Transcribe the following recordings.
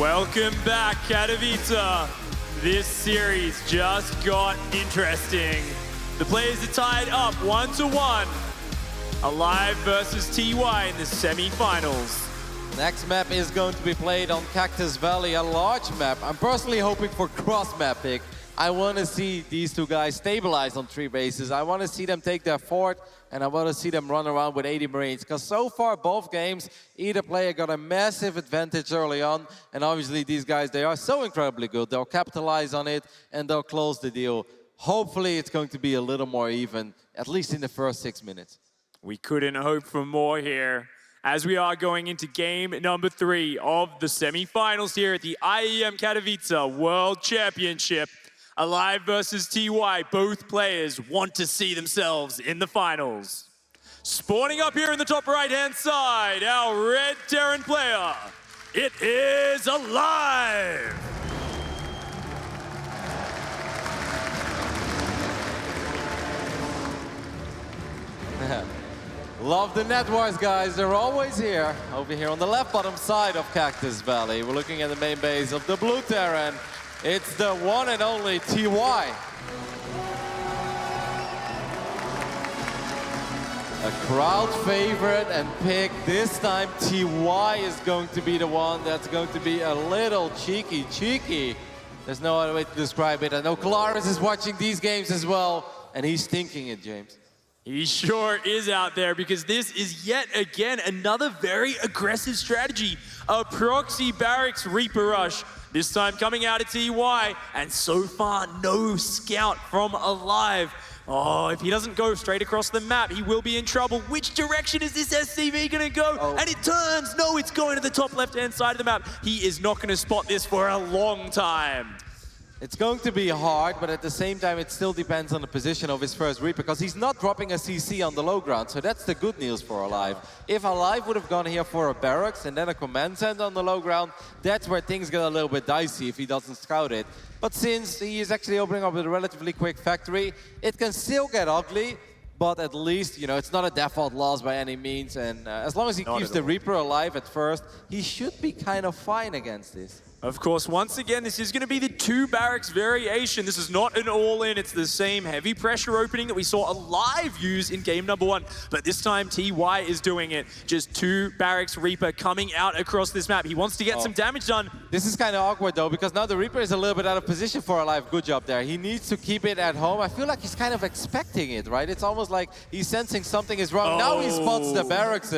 Welcome back, Katowice. This series just got interesting. The players are tied up 1-1. aLive versus TY in the semifinals. Next map is going to be played on Cactus Valley, a large map. I'm personally hoping for cross-map pick. I want to see these two guys stabilize on 3 bases. I want to see them take their fort, and I want to see them run around with 80 Marines. Because so far, both games, either player got a massive advantage early on, and obviously these guys, they are so incredibly good. They'll capitalize on it, and they'll close the deal. Hopefully, it's going to be a little more even, at least in the first 6 minutes. We couldn't hope for more here, as we are going into game number 3 of the semifinals here at the IEM Katowice World Championship. aLive versus TY, both players want to see themselves in the finals. Spawning up here in the top right-hand side, our red Terran player, it is aLive. Love the net wars, guys. They're always here. Over here on the left bottom side of Cactus Valley. We're looking at the main base of the blue Terran. It's the one and only TY. A crowd favorite and pick. This time TY is going to be the one that's going to be a little cheeky. There's no other way to describe it. I know Claris is watching these games as well, and he's thinking it, James. He sure is out there, because this is yet again another very aggressive strategy. A proxy barracks Reaper rush. This time coming out of TY, and so far no scout from aLive. Oh, if he doesn't go straight across the map, he will be in trouble. Which direction is this SCV gonna go? Oh. And it turns, no, it's going to the top left-hand side of the map. He is not gonna spot this for a long time. It's going to be hard, but at the same time, it still depends on the position of his first Reaper, because he's not dropping a CC on the low ground, so that's the good news for aLive. If aLive would have gone here for a barracks and then a command center on the low ground, that's where things get a little bit dicey if he doesn't scout it. But since he is actually opening up with a relatively quick factory, it can still get ugly, but at least, you know, it's not a default loss by any means, and as long as he keeps the Reaper alive at first, he should be kind of fine against this. Of course, once again, this is going to be the 2 barracks variation. This is not an all-in. It's the same heavy pressure opening that we saw aLive use in game number 1. But this time, TY is doing it. Just 2 barracks Reaper coming out across this map. He wants to get some damage done. This is kind of awkward, though, because now the Reaper is a little bit out of position for aLive. Good job there. He needs to keep it at home. I feel like he's kind of expecting it, right? It's almost like he's sensing something is wrong. Now he spots the barracks.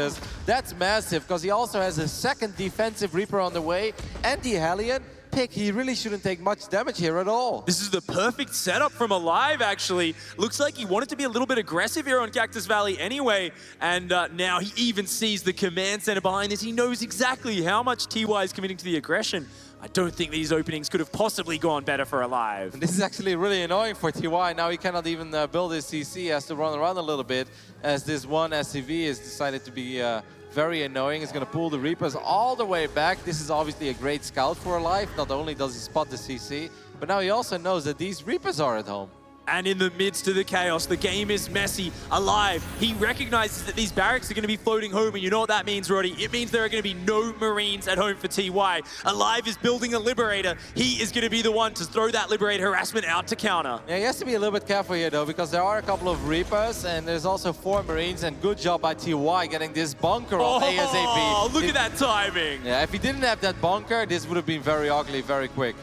That's massive, because he also has a second defensive Reaper on the way, and the Hellion. Pick, he really shouldn't take much damage here at all. This is the perfect setup from aLive, actually. Looks like he wanted to be a little bit aggressive here on Cactus Valley anyway, and now he even sees the command center behind this. He knows exactly how much TY is committing to the aggression. I don't think these openings could have possibly gone better for aLive. And this is actually really annoying for TY. Now he cannot even build his CC. He has to run around a little bit, as this one SCV has decided to be very annoying. He's going to pull the Reapers all the way back. This is obviously a great scout for aLive. Not only does he spot the CC, but now he also knows that these Reapers are at home. And in the midst of the chaos, the game is messy. aLive, he recognizes that these barracks are going to be floating home, and you know what that means, Roddy? It means there are going to be no Marines at home for TY. aLive is building a Liberator. He is going to be the one to throw that Liberator harassment out to counter. Yeah, he has to be a little bit careful here, though, because there are a couple of Reapers, and there's also 4 Marines, and good job by TY getting this bunker off ASAP. Oh, look at that timing. Yeah, if he didn't have that bunker, this would have been very ugly, very quick.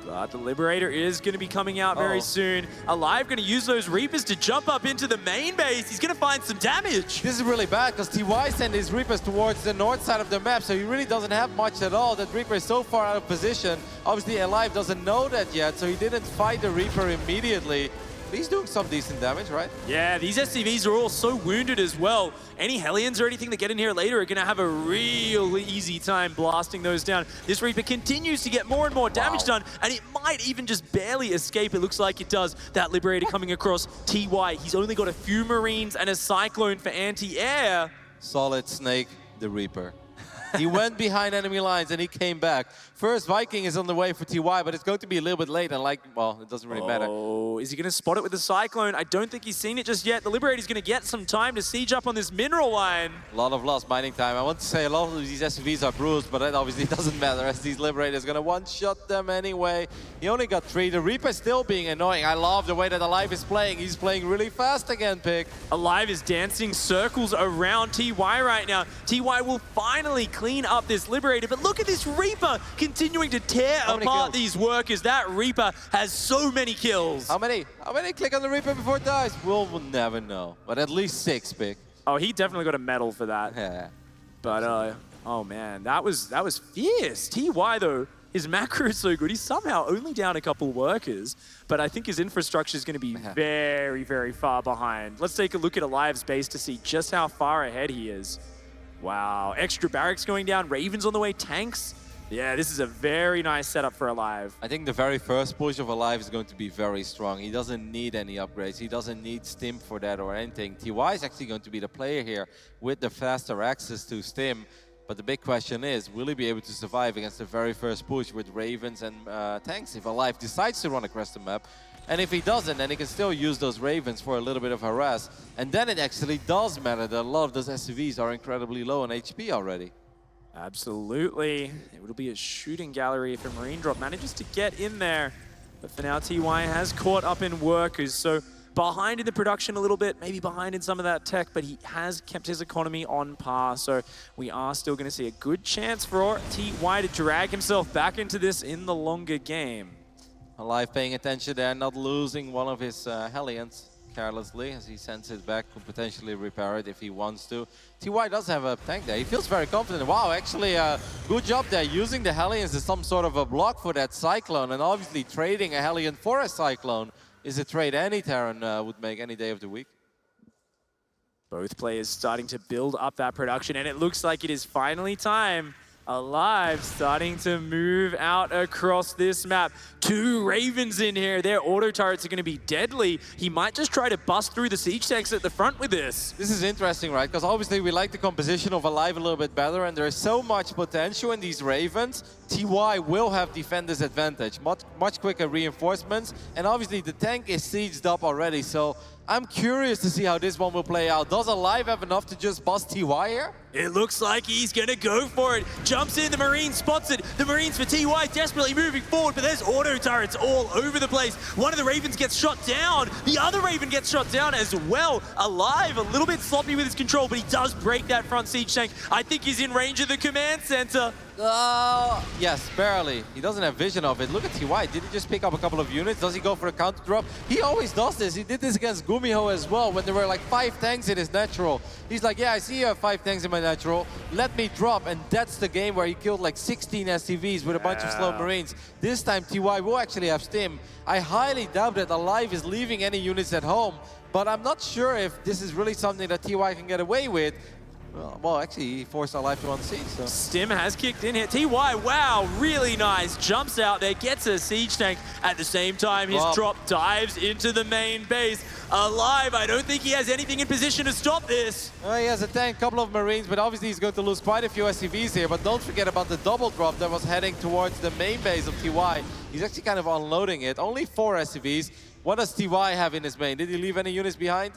But the Liberator is going to be coming out very soon. aLive going to use those Reapers to jump up into the main base. He's going to find some damage. This is really bad, because TY sent his Reapers towards the north side of the map, so he really doesn't have much at all. That Reaper is so far out of position. Obviously, aLive doesn't know that yet, so he didn't fight the Reaper immediately. But he's doing some decent damage, right? Yeah, these SCVs are all so wounded as well. Any Hellions or anything that get in here later are going to have a real easy time blasting those down. This Reaper continues to get more and more damage done, and it might even just barely escape. It looks like it does. That Liberator coming across TY. He's only got a few Marines and a Cyclone for anti-air. Solid Snake, the Reaper. He went behind enemy lines and he came back. First Viking is on the way for TY, but it's going to be a little bit late and well, it doesn't really matter. Oh, is he going to spot it with the Cyclone? I don't think he's seen it just yet. The Liberator's going to get some time to siege up on this mineral line. A lot of lost mining time. I want to say a lot of these SUVs are bruised, but that obviously doesn't matter as these Liberators going to one-shot them anyway. He only got 3. The Reaper still being annoying. I love the way that aLive is playing. He's playing really fast again, Pick. aLive is dancing circles around TY right now. TY will finally clean up this Liberator, but look at this Reaper continuing to tear apart these workers. That Reaper has so many kills. How many? How many? Click on the Reaper before it dies. We'll never know, but at least 6, Pick. Oh, he definitely got a medal for that. Yeah. But, oh man, that was fierce. TY though, his macro is so good. He's somehow only down a couple workers, but I think his infrastructure is going to be very, very far behind. Let's take a look at aLive's base to see just how far ahead he is. Wow, extra barracks going down, Ravens on the way, tanks. Yeah, this is a very nice setup for aLive. I think the very first push of aLive is going to be very strong. He doesn't need any upgrades. He doesn't need Stim for that or anything. TY is actually going to be the player here with the faster access to Stim. But the big question is, will he be able to survive against the very first push with Ravens and tanks if aLive decides to run across the map? And if he doesn't, then he can still use those Ravens for a little bit of harass. And then it actually does matter that a lot of those SUVs are incredibly low on HP already. Absolutely. It will be a shooting gallery if a Marine drop manages to get in there. But for now, TY has caught up in workers, so behind in the production a little bit, maybe behind in some of that tech, but he has kept his economy on par, so we are still going to see a good chance for TY to drag himself back into this in the longer game. aLive paying attention there, not losing one of his Hellions carelessly as he sends it back, could potentially repair it if he wants to. TY does have a tank there. He feels very confident. Wow, actually good job there using the Hellions as some sort of a block for that Cyclone, and obviously trading a Hellion for a Cyclone is a trade any Terran would make any day of the week. Both players starting to build up that production, and it looks like it is finally time. aLive starting to move out across this map. 2 Ravens in here. Their auto turrets are going to be deadly. He might just try to bust through the siege tanks at the front with this. This is interesting, right? Because obviously we like the composition of aLive a little bit better, and there is so much potential in these Ravens. TY will have defender's advantage, much quicker reinforcements, and obviously the tank is sieged up already, so I'm curious to see how this one will play out. Does aLive have enough to just bust TY here? It looks like he's going to go for it. Jumps in, the Marine spots it. The Marines for TY desperately moving forward, but there's auto turrets all over the place. One of the Ravens gets shot down. The other Raven gets shot down as well. aLive, a little bit sloppy with his control, but he does break that front siege tank. I think he's in range of the command center. Yes, barely. He doesn't have vision of it. Look at TY. Did he just pick up a couple of units? Does he go for a counter drop? He always does this. He did this against Gumiho as well when there were like 5 tanks in his natural. He's like, yeah, I see you have 5 tanks in my natural. Let me drop. And that's the game where he killed like 16 SCVs with a bunch of slow Marines. This time TY will actually have Stim. I highly doubt that aLive is leaving any units at home, but I'm not sure if this is really something that TY can get away with. Well, actually, he forced aLive to unseat, so. Stim has kicked in here. TY, wow, really nice. Jumps out there, gets a siege tank. At the same time, his drop dives into the main base. aLive, I don't think he has anything in position to stop this. He has a tank, couple of Marines, but obviously he's going to lose quite a few SCVs here. But don't forget about the double drop that was heading towards the main base of TY. He's actually kind of unloading it. Only 4 SCVs. What does TY have in his main? Did he leave any units behind?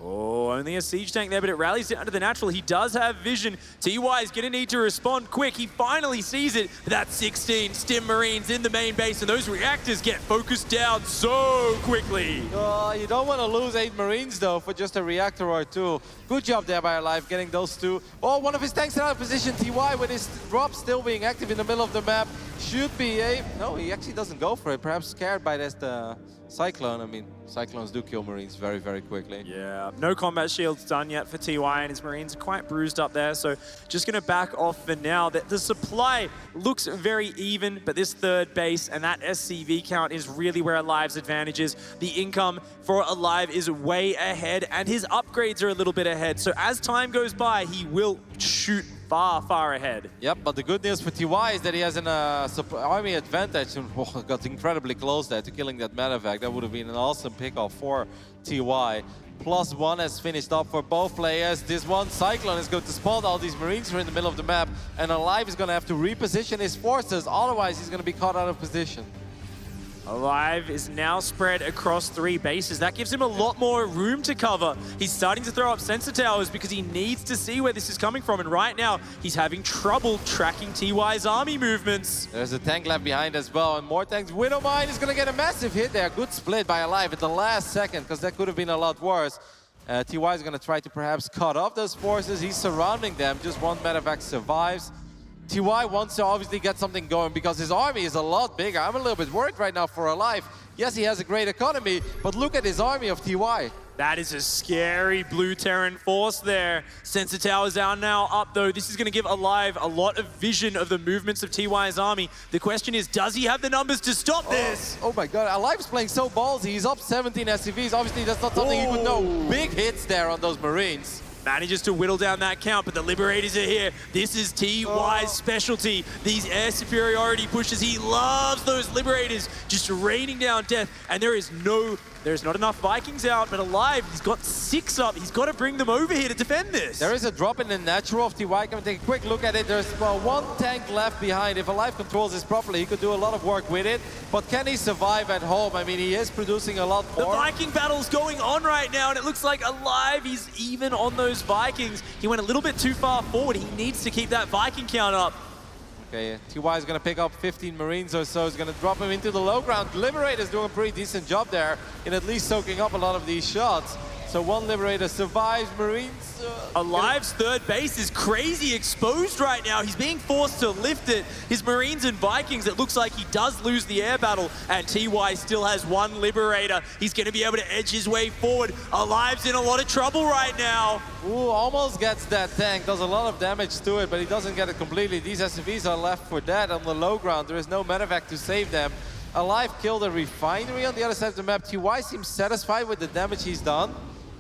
Oh, only a siege tank there, but it rallies down to the natural. He does have vision. TY is going to need to respond quick. He finally sees it. That's 16 Stim Marines in the main base, and those reactors get focused down so quickly. You don't want to lose 8 Marines, though, for just a reactor or 2. Good job there by aLive, getting those 2. Oh, one of his tanks out of position. TY, with his drop still being active in the middle of the map, should be a... No, he actually doesn't go for it. Perhaps scared by this Cyclone. I mean, Cyclones do kill Marines very, very quickly. Yeah, no combat shields done yet for TY, and his Marines are quite bruised up there, so just going to back off for now. The supply looks very even, but this third base and that SCV count is really where aLive's advantage is. The income for aLive is way ahead, and his upgrades are a little bit ahead, so as time goes by, he will shoot far, far ahead. Yep, but the good news for TY is that he has an army advantage and got incredibly close there to killing that medevac. That would have been an awesome pickoff for TY. +1 has finished up for both players. This one, Cyclone, is going to spawn all these Marines who are in the middle of the map, and aLive is going to have to reposition his forces, otherwise he's going to be caught out of position. aLive is now spread across 3 bases. That gives him a lot more room to cover. He's starting to throw up sensor towers because he needs to see where this is coming from. And right now, he's having trouble tracking TY's army movements. There's a tank left behind as well, and more tanks. Widowmine is going to get a massive hit there. Good split by aLive at the last second, because that could have been a lot worse. TY is going to try to perhaps cut off those forces. He's surrounding them. Just one medevac survives. TY wants to obviously get something going because his army is a lot bigger. I'm a little bit worried right now for aLive. Yes, he has a great economy, but look at his army of TY. That is a scary blue Terran force there. Sensor towers are now up though. This is going to give aLive a lot of vision of the movements of TY's army. The question is, does he have the numbers to stop this? Oh my god, aLive's playing so ballsy. He's up 17 SCVs. Obviously, that's not something he would know. Big hits there on those Marines. Manages to whittle down that count, but the Liberators are here. This is TY's specialty. These air superiority pushes. He loves those Liberators just raining down death. And there's not enough Vikings out, but aLive, he's got 6 up. He's got to bring them over here to defend this. There is a drop in the natural of TY. Can we take a quick look at it? There's 1 tank left behind. If aLive controls this properly, he could do a lot of work with it. But can he survive at home? I mean, he is producing a lot more. The Viking battle's going on right now, and it looks like aLive, he's even on those Vikings. He went a little bit too far forward. He needs to keep that Viking count up. Okay, TY is going to pick up 15 Marines or so. He's going to drop him into the low ground. Liberator's doing a pretty decent job there in at least soaking up a lot of these shots. So 1 Liberator survives. Marines... aLive's third base is crazy exposed right now. He's being forced to lift it. His Marines and Vikings, it looks like he does lose the air battle, and TY still has 1 Liberator. He's going to be able to edge his way forward. aLive's in a lot of trouble right now. Ooh, almost gets that tank. Does a lot of damage to it, but he doesn't get it completely. These SCVs are left for dead on the low ground. There is no medevac to save them. aLive killed a refinery on the other side of the map. TY seems satisfied with the damage he's done,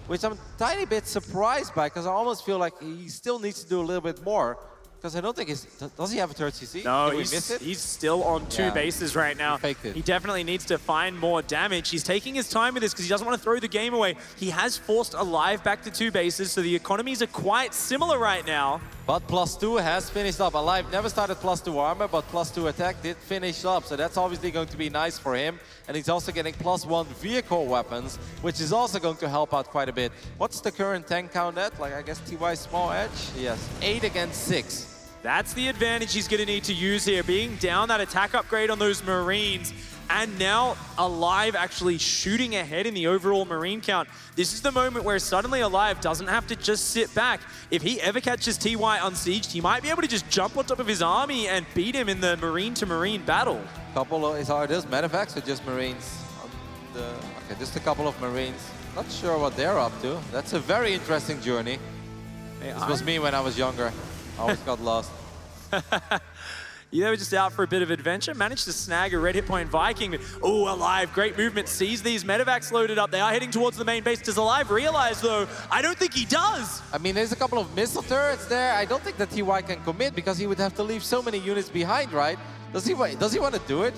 which I'm a tiny bit surprised by, because I almost feel like he still needs to do a little bit more. Because I don't think he's... Does he have a third CC? No, he's still on 2 bases right now. He faked it. He definitely needs to find more damage. He's taking his time with this because he doesn't want to throw the game away. He has forced aLive back to 2 bases, so the economies are quite similar right now. But +2 has finished up. aLive never started +2 armor, but +2 attack did finish up. So that's obviously going to be nice for him. And he's also getting +1 vehicle weapons, which is also going to help out quite a bit. What's the current tank count at? Like, I guess TY's small edge? Yes, 8 against 6. That's the advantage he's going to need to use here, being down that attack upgrade on those Marines. And now aLive actually shooting ahead in the overall Marine count. This is the moment where suddenly aLive doesn't have to just sit back. If he ever catches TY unsieged, he might be able to just jump on top of his army and beat him in the Marine-to-Marine battle. Are those medevacs or just Marines? Okay, just a couple of Marines. Not sure what they're up to. That's a very interesting journey. Hey, this was me when I was younger. I always got lost. Yeah, they were just out for a bit of adventure. Managed to snag a red hit point Viking. Oh, aLive, great movement. Sees these medevacs loaded up. They are heading towards the main base. Does aLive realize, though? I don't think he does. I mean, there's a couple of missile turrets there. I don't think that TY can commit because he would have to leave so many units behind, right? Does he want to do it?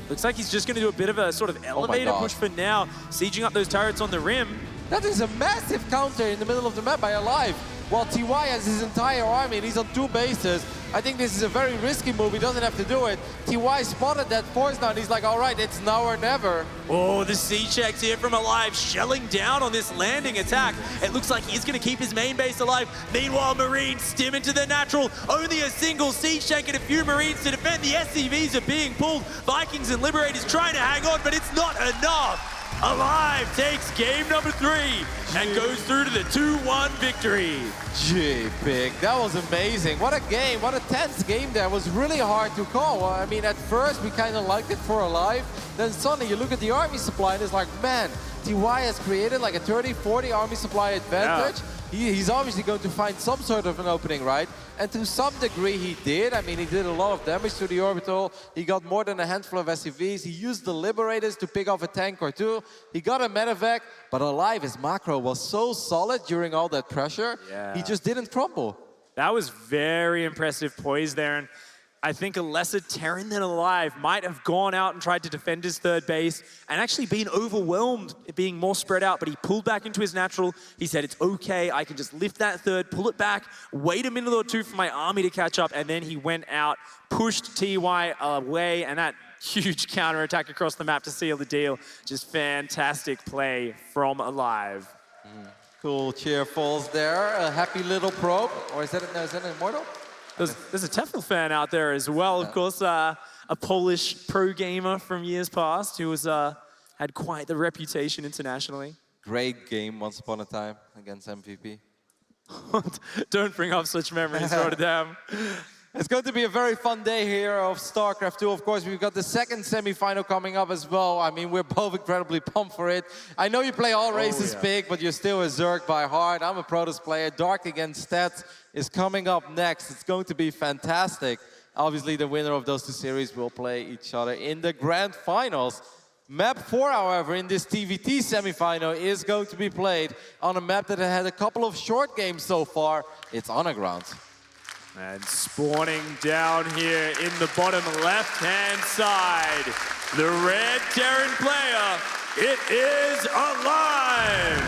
Looks like he's just going to do a bit of a sort of elevator push for now. Sieging up those turrets on the rim. That is a massive counter in the middle of the map by aLive. While TY has his entire army and he's on 2 bases. I think this is a very risky move. He doesn't have to do it. TY spotted that force now and he's like, all right, it's now or never. Oh, the C-checks here from aLive, shelling down on this landing attack. It looks like he's going to keep his main base alive. Meanwhile, Marines stim into the natural. Only a single C-check and a few Marines to defend. The SCVs are being pulled. Vikings and Liberators trying to hang on, but it's not enough. aLive takes game number 3 and goes through to the 2-1 victory. Gee, Big, that was amazing. What a game, what a tense game there. It was really hard to call. I mean, at first we kind of liked it for aLive. Then suddenly you look at the army supply and it's like, man, TY has created like a 30-40 army supply advantage. Yeah. He's obviously going to find some sort of an opening, right? And to some degree he did. I mean, he did a lot of damage to the orbital. He got more than a handful of SCVs. He used the Liberators to pick off a tank or 2. He got a medevac, but aLive, his macro was so solid during all that pressure. Yeah. He just didn't crumble. That was very impressive poise there, and I think a lesser Terran than aLive might have gone out and tried to defend his third base and actually been overwhelmed, being more spread out, but he pulled back into his natural. He said, it's okay, I can just lift that third, pull it back, wait a minute or two for my army to catch up, and then he went out, pushed TY away, and that huge counterattack across the map to seal the deal. Just fantastic play from aLive. Cool cheerfuls there. A happy little probe, or is that an Immortal? There's a Tefl fan out there as well, of course, a Polish pro gamer from years past who was had quite the reputation internationally. Great game once upon a time against MVP. Don't bring up such memories, Rotterdam. It's going to be a very fun day here of StarCraft II. Of course, we've got the second semi-final coming up as well. I mean, we're both incredibly pumped for it. I know you play all races big, but you're still a Zerg by heart. I'm a Protoss player. Dark against Stats is coming up next. It's going to be fantastic. Obviously, the winner of those two series will play each other in the grand finals. Map 4, however, in this TvT semi-final is going to be played on a map that had a couple of short games so far. It's Underground. And spawning down here in the bottom left-hand side, the red Terran player, it is aLive!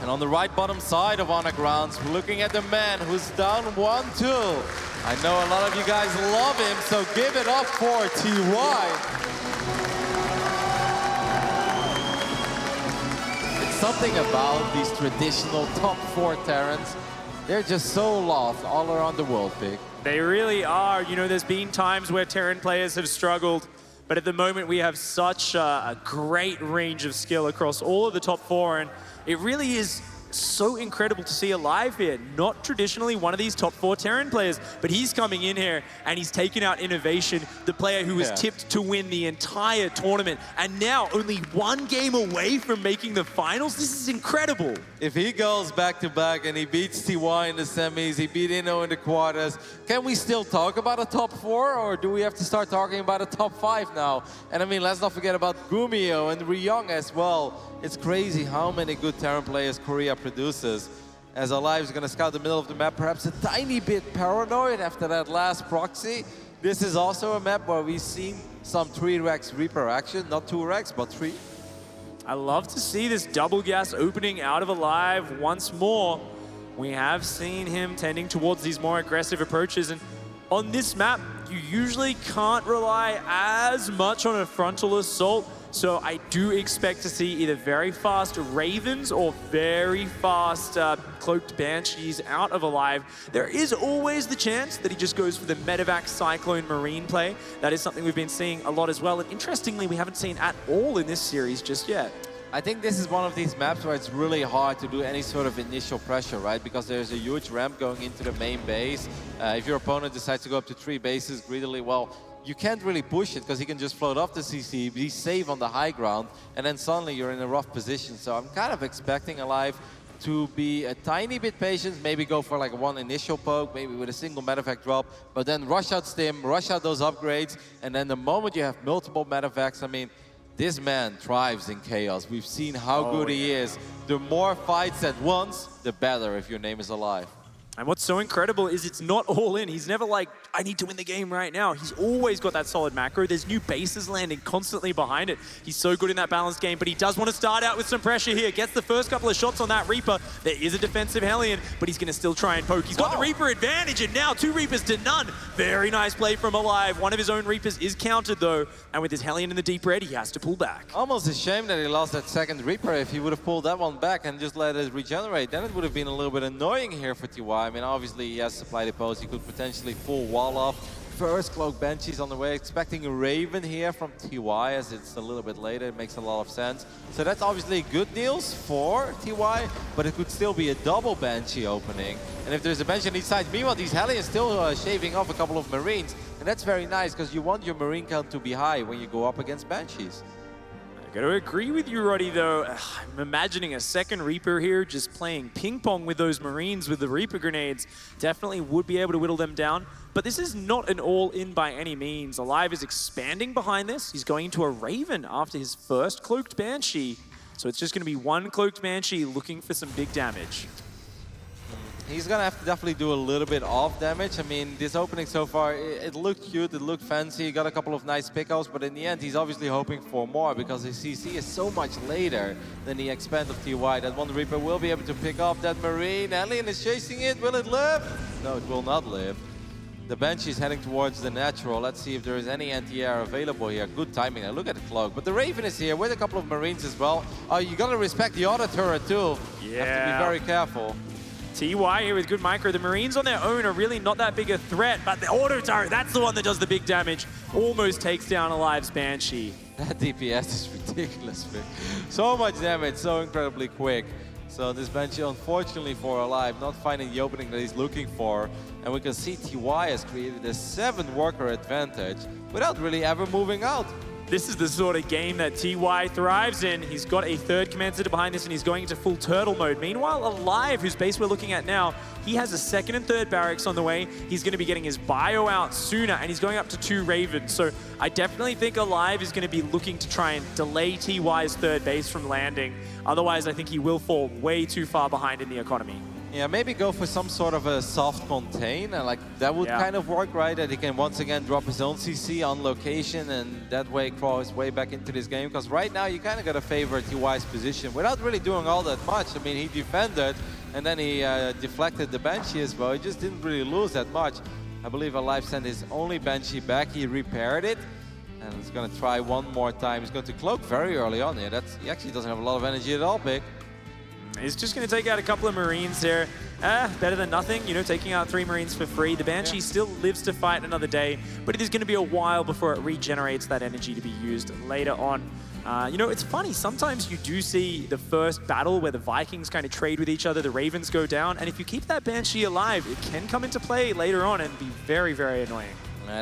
And on the right bottom side of Undergrounds, we're looking at the man who's down 1-2. I know a lot of you guys love him, so give it up for TY. Something about these traditional top 4 Terrans, they're just so loved all around the world, Big. They really are. You know, there's been times where Terran players have struggled, but at the moment we have such a great range of skill across all of the top 4, and it really is so incredible to see aLive here. Not traditionally one of these top 4 Terran players, but he's coming in here and he's taken out Innovation, the player who was tipped to win the entire tournament, and now only 1 game away from making the finals. This is incredible. If he goes back-to-back and he beats TY in the semis, he beat Inno in the quarters, can we still talk about a top 4, or do we have to start talking about a top 5 now? And I mean, let's not forget about Gumio and Ryong as well. It's crazy how many good Terran players Korea produces. As aLive is going to scout the middle of the map, perhaps a tiny bit paranoid after that last proxy. This is also a map where we've seen some 3-Rex Reaper action, not 2-Rex, but 3. I love to see this double gas opening out of aLive once more. We have seen him tending towards these more aggressive approaches, and on this map, you usually can't rely as much on a frontal assault. So I do expect to see either very fast Ravens or very fast Cloaked Banshees out of aLive. There is always the chance that he just goes for the Medevac Cyclone Marine play. That is something we've been seeing a lot as well. And interestingly, we haven't seen at all in this series just yet. I think this is one of these maps where it's really hard to do any sort of initial pressure, right? Because there's a huge ramp going into the main base. If your opponent decides to go up to 3 bases greedily, well, you can't really push it because he can just float off the CC, be safe on the high ground, and then suddenly you're in a rough position. So I'm kind of expecting aLive to be a tiny bit patient, maybe go for like 1 initial poke, maybe with a single medevac drop, but then rush out Stim, rush out those upgrades, and then the moment you have multiple medevacs, I mean, this man thrives in chaos. We've seen how good he is. The more fights at once, the better if your name is aLive. And what's so incredible is it's not all in. He's never like, I need to win the game right now. He's always got that solid macro. There's new bases landing constantly behind it. He's so good in that balanced game, but he does want to start out with some pressure here. Gets the first couple of shots on that Reaper. There is a defensive Hellion, but he's going to still try and poke. He's got the Reaper advantage, and now 2 Reapers to none. Very nice play from aLive. One of his own Reapers is countered, though, and with his Hellion in the deep red, he has to pull back. Almost a shame that he lost that second Reaper. If he would have pulled that one back and just let it regenerate, then it would have been a little bit annoying here for TY. I mean, obviously, he has supply depots. He could potentially full wall off. First Cloak Banshees on the way, expecting a Raven here from TY as it's a little bit later. It makes a lot of sense. So that's obviously good news for TY, but it could still be a double Banshee opening. And if there's a Banshee on each side, meanwhile, these Hellions still shaving off a couple of Marines. And that's very nice because you want your Marine count to be high when you go up against Banshees. I gotta agree with you, Roddy, though. I'm imagining a second Reaper here just playing ping pong with those Marines with the Reaper grenades. Definitely would be able to whittle them down. But this is not an all-in by any means. aLive is expanding behind this. He's going into a Raven after his first Cloaked Banshee. So it's just going to be one Cloaked Banshee looking for some big damage. He's going to have to definitely do a little bit of damage. I mean, this opening so far, it looked cute, it looked fancy, he got a couple of nice pickups, but in the end, he's obviously hoping for more because his CC is so much later than the expand of TY. That one Reaper will be able to pick up that Marine. aLive is chasing it. Will it live? No, it will not live. The Banshee is heading towards the natural. Let's see if there is any anti-air available here. Good timing. Now look at the cloak. But the Raven is here with a couple of Marines as well. Oh, you got to respect the auto turret too. Yeah. Have to be very careful. TY here with good micro. The Marines on their own are really not that big a threat, but the auto turret, that's the one that does the big damage. Almost takes down aLive's Banshee. That DPS is ridiculous, man. So much damage, so incredibly quick. So this Banshee, unfortunately for aLive, not finding the opening that he's looking for. And we can see TY has created a 7-worker advantage without really ever moving out. This is the sort of game that TY thrives in. He's got a third command center behind this and he's going into full turtle mode. Meanwhile, aLive, whose base we're looking at now, he has a second and third barracks on the way. He's going to be getting his bio out sooner and he's going up to 2 Ravens. So I definitely think aLive is going to be looking to try and delay TY's third base from landing. Otherwise, I think he will fall way too far behind in the economy. Yeah, maybe go for some sort of a soft contain, and like that would kind of work, right? That he can once again drop his own CC on location and that way crawl his way back into this game. Because right now you kind of got to favor TY's position without really doing all that much. I mean, he defended and then he deflected the Banshee as well. He just didn't really lose that much. I believe aLive sent his only Banshee back. He repaired it and he's going to try one more time. He's going to cloak very early on here. He actually doesn't have a lot of energy at all, Big. He's just going to take out a couple of Marines there. Better than nothing, you know, taking out 3 Marines for free. The Banshee still lives to fight another day, but it is going to be a while before it regenerates that energy to be used later on. You know, it's funny, sometimes you do see the first battle where the Vikings kind of trade with each other, the Ravens go down, and if you keep that Banshee alive, it can come into play later on and be very, very annoying.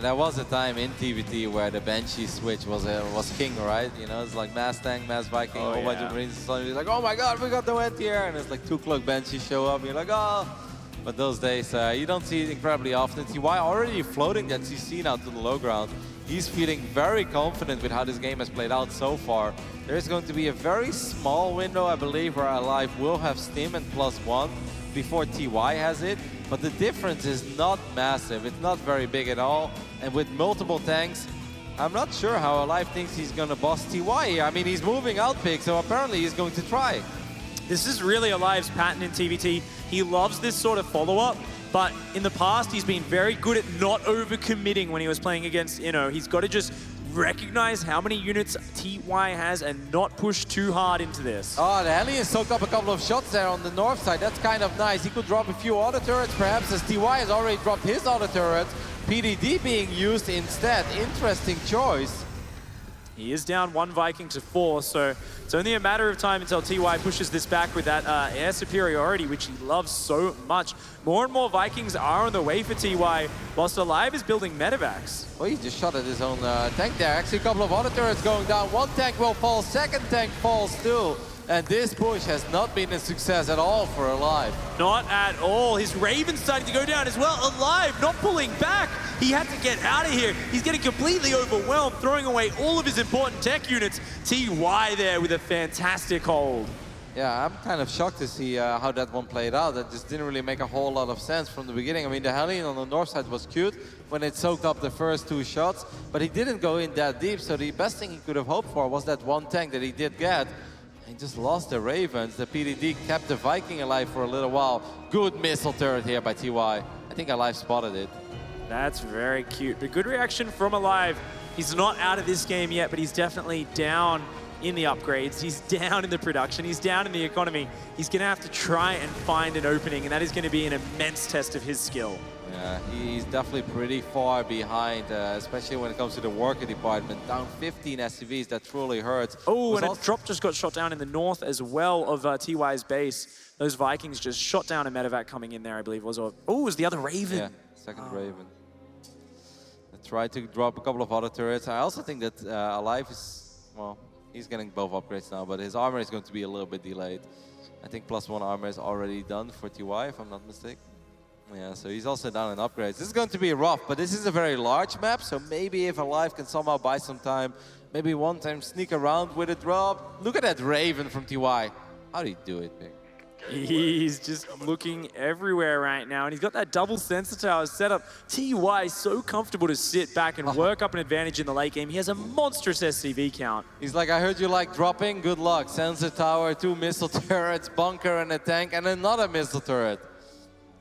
There was a time in TvT where the Banshee switch was king, right? You know, it's like mass tank, mass Viking, a whole bunch of Marines. Suddenly like, oh my god, we got the went here! And it's like 2 cloak Banshees show up, and you're like, oh! But those days, you don't see it incredibly often. TY already floating that CC now to the low ground. He's feeling very confident with how this game has played out so far. There is going to be a very small window, I believe, where aLive will have Stim and +1 before TY has it. But the difference is not massive. It's not very big at all. And with multiple tanks, I'm not sure how aLive thinks he's going to boss TY here. I mean, he's moving out big, so apparently he's going to try. This is really aLive's pattern in TvT. He loves this sort of follow-up, but in the past, he's been very good at not overcommitting when he was playing against Inno. He's got to just recognize how many units TY has and not push too hard into this. Oh, the Hellion soaked up a couple of shots there on the north side. That's kind of nice. He could drop a few auto turrets, perhaps, as TY has already dropped his auto turrets. PDD being used instead. Interesting choice. He is down 1 Viking to 4, so it's only a matter of time until TY pushes this back with that air superiority, which he loves so much. More and more Vikings are on the way for TY, whilst aLive is building medevacs. Well, he just shot at his own tank there. Actually, a couple of auto turrets going down. 1 tank will fall, 2nd tank falls too. And this push has not been a success at all for aLive. Not at all. His Raven's starting to go down as well. aLive not pulling back. He had to get out of here. He's getting completely overwhelmed, throwing away all of his important tech units. TY there with a fantastic hold. Yeah, I'm kind of shocked to see how that one played out. That just didn't really make a whole lot of sense from the beginning. I mean, the Hellion on the north side was cute when it soaked up the first 2 shots, but he didn't go in that deep, so the best thing he could have hoped for was that 1 tank that he did get. He just lost the Ravens. The PDD kept the Viking alive for a little while. Good missile turret here by TY. I think aLive spotted it. That's very cute, but good reaction from aLive. He's not out of this game yet, but he's definitely down in the upgrades. He's down in the production. He's down in the economy. He's going to have to try and find an opening, and that is going to be an immense test of his skill. Yeah, he's definitely pretty far behind, especially when it comes to the worker department. Down 15 SCVs, that truly hurts. Oh, and a drop just got shot down in the north as well of TY's base. Those Vikings just shot down a medevac coming in there, I believe was. Oh, it was the other Raven. Yeah, 2nd Raven. I tried to drop a couple of other turrets. I also think that aLive is, well, he's getting both upgrades now, but his armor is going to be a little bit delayed. I think +1 armor is already done for TY, if I'm not mistaken. Yeah, so he's also down in upgrades. This is going to be rough, but this is a very large map, so maybe if aLive can somehow buy some time, maybe one time sneak around with a drop. Look at that Raven from TY. How do you do it, Big? He's just looking everywhere right now, and he's got that double sensor tower set up. TY is so comfortable to sit back and work up an advantage in the late game. He has a monstrous SCV count. He's like, I heard you like dropping, good luck. Sensor tower, 2 missile turrets, bunker and a tank, and another missile turret.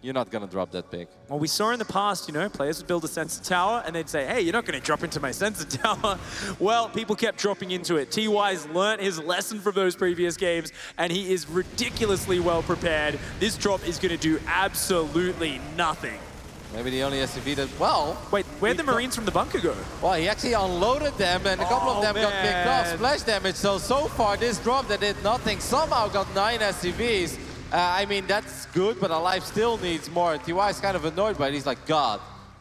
You're not gonna drop that big. Well, we saw in the past, you know, players would build a sensor tower and they'd say, hey, you're not gonna drop into my sensor tower. Well, people kept dropping into it. TY's learnt his lesson from those previous games and he is ridiculously well prepared. This drop is gonna do absolutely nothing. Maybe the only SCV that, well... Wait, where'd the Marines from the bunker go? Well, he actually unloaded them and a couple of them got picked off. Splash damage, so far this drop that did nothing somehow got 9 SCVs. I mean, that's good, but aLive still needs more. TY is kind of annoyed by it. He's like, God,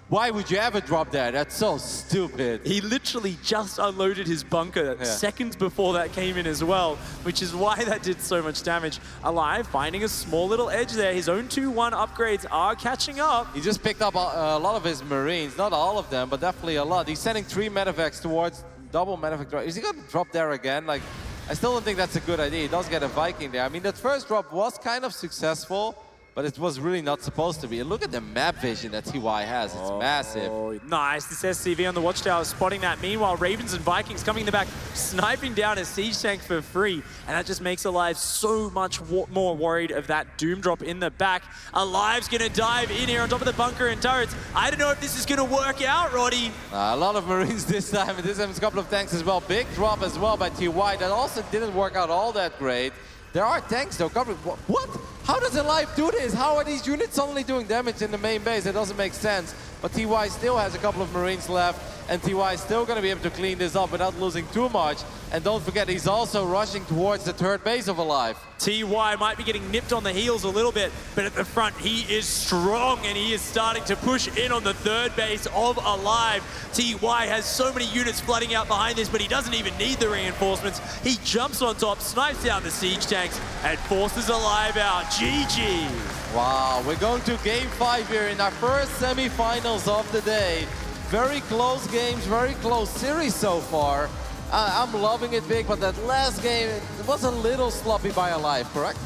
why would you ever drop that? That's so stupid. He literally just unloaded his bunker seconds before that came in as well, which is why that did so much damage. aLive finding a small little edge there. His own 2-1 upgrades are catching up. He just picked up a lot of his Marines. Not all of them, but definitely a lot. He's sending 3 medevacs towards double medevac drop. Is he going to drop there again? Like, I still don't think that's a good idea. He does get a Viking there. I mean, that first drop was kind of successful, but it was really not supposed to be. And look at the map vision that TY has. It's massive. Nice. This SCV on the watchtower spotting that. Meanwhile, Ravens and Vikings coming in the back, sniping down a siege tank for free. And that just makes aLive so much more worried of that Doom drop in the back. aLive's going to dive in here on top of the bunker and turrets. I don't know if this is going to work out, Roddy. A lot of Marines this time. And this time it's a couple of tanks as well. Big drop as well by TY. That also didn't work out all that great. There are tanks though covering. What? How does aLive do this? How are these units suddenly doing damage in the main base? It doesn't make sense. But TY still has a couple of Marines left, and TY is still going to be able to clean this up without losing too much. And don't forget, he's also rushing towards the third base of aLive. TY might be getting nipped on the heels a little bit, but at the front, he is strong, and he is starting to push in on the third base of aLive. TY has so many units flooding out behind this, but he doesn't even need the reinforcements. He jumps on top, snipes down the siege tanks, and forces aLive out. GG. Wow, we're going to Game 5 here in our first semifinals of the day. Very close games, very close series so far. I'm loving it, Vic, but that last game, it was a little sloppy by aLive, correct?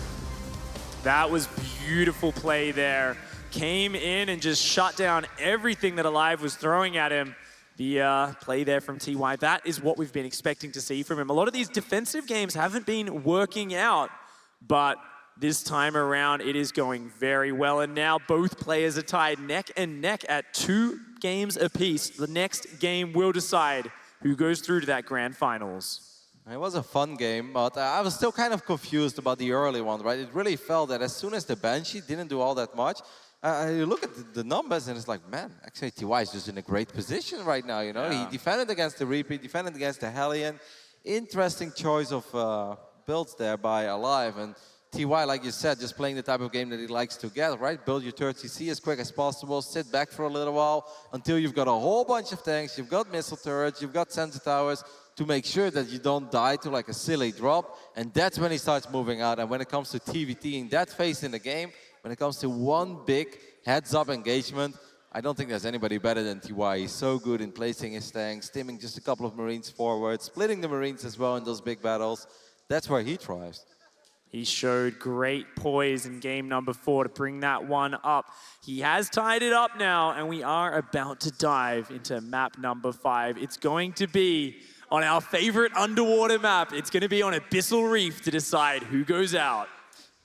That was beautiful play there. Came in and just shut down everything that aLive was throwing at him. The play there from TY, that is what we've been expecting to see from him. A lot of these defensive games haven't been working out, but this time around, it is going very well. And now both players are tied neck and neck at 2 games apiece. The next game will decide who goes through to that grand finals. It was a fun game, but I was still kind of confused about the early one, right? It really felt that as soon as the Banshee didn't do all that much, you look at the numbers and it's like, man, actually TY is just in a great position right now, you know? Yeah. He defended against the Reaper, defended against the Hellion. Interesting choice of builds there by aLive. And TY, like you said, just playing the type of game that he likes to get, right? Build your third CC as quick as possible, sit back for a little while until you've got a whole bunch of tanks, you've got missile turrets, you've got sensor towers to make sure that you don't die to like a silly drop. And that's when he starts moving out. And when it comes to TvT in that phase in the game, when it comes to one big heads-up engagement, I don't think there's anybody better than TY. He's so good in placing his tanks, stimming just a couple of Marines forward, splitting the Marines as well in those big battles. That's where he thrives. He showed great poise in game number 4 to bring that one up. He has tied it up now, and we are about to dive into map number 5. It's going to be on our favorite underwater map. It's going to be on Abyssal Reef to decide who goes out.